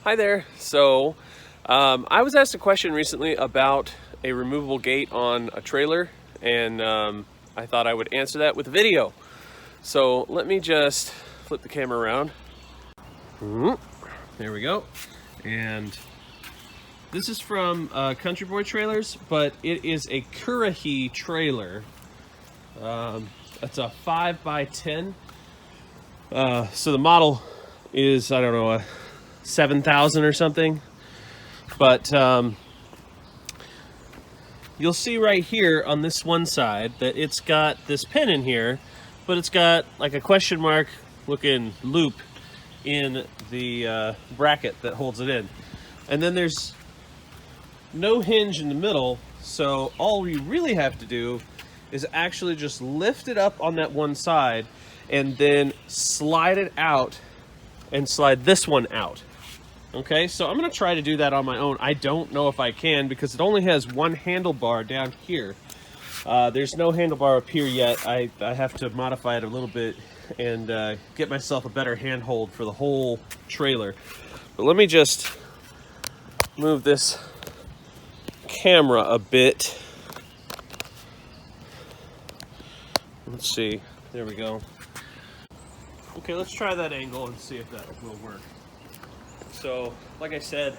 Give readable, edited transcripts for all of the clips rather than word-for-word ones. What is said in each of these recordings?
Hi there. I was asked a question recently about a removable gate on a trailer, and I thought I would answer that with a video. So let me just flip the camera around. There we go. And this is from Country Boy Trailers, but it is a Curahee trailer. It's a 5x10. So the model is, I don't know, a 7,000 or something. But you'll see right here on this one side that it's got this pin in here, but it's got like a question mark looking loop in the bracket that holds it in. And then there's no hinge in the middle, so all you really have to do is actually just lift it up on that one side and then slide it out and slide this one out. Okay, so I'm gonna try to do that on my own. I don't know if I can because it only has one handlebar down here. There's no handlebar up here yet. I have to modify it a little bit and get myself a better handhold for the whole trailer. But let me just move this camera a bit. Let's see, there we go. Okay, let's try that angle and see if that will work. So, like I said,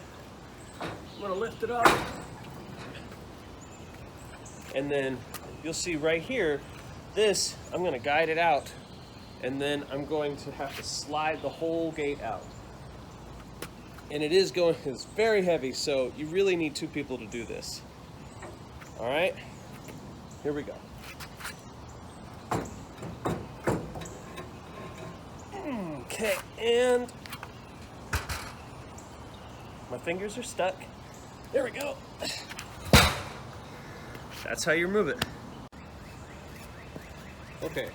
I'm gonna lift it up, and then you'll see right here, this, I'm gonna guide it out, and then I'm going to have to slide the whole gate out. And it's very heavy, so you really need two people to do this. All right, here we go. Okay, and my fingers are stuck. There we go. That's how you remove it. Okay.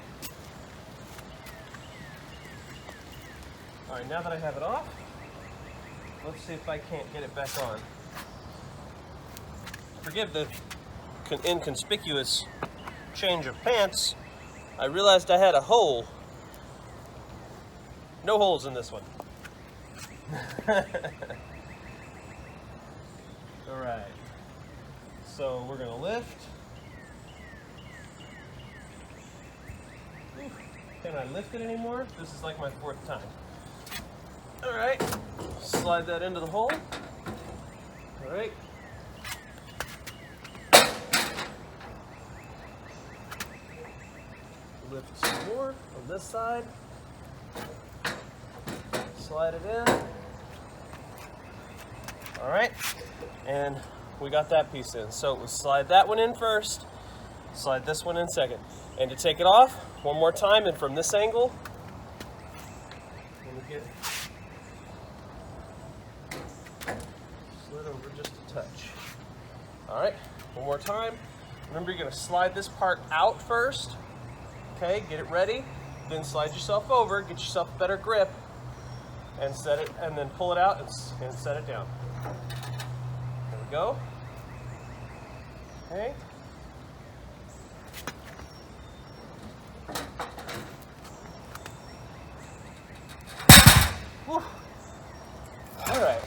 All right, now that I have it off, let's see if I can't get it back on. Forgive the inconspicuous change of pants. I realized I had a hole. No holes in this one. All right, so we're gonna lift. Can I lift it anymore? This is like my fourth time. All right, slide that into the hole. All right. Lift some more on this side. Slide it in. All right, and we got that piece in. So we'll slide that one in first, slide this one in second. And to take it off, one more time, and from this angle, let me get slid over just a touch. All right, one more time. Remember, you're gonna slide this part out first. Okay, get it ready, then slide yourself over, get yourself a better grip, and set it, and then pull it out and set it down. There we go. Okay. Whew. All right.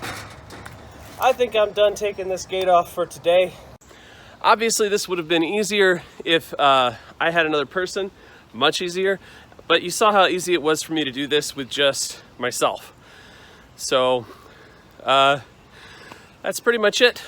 I think I'm done taking this gate off for today. Obviously, this would have been easier if I had another person, much easier, but you saw how easy it was for me to do this with just myself. So, that's pretty much it.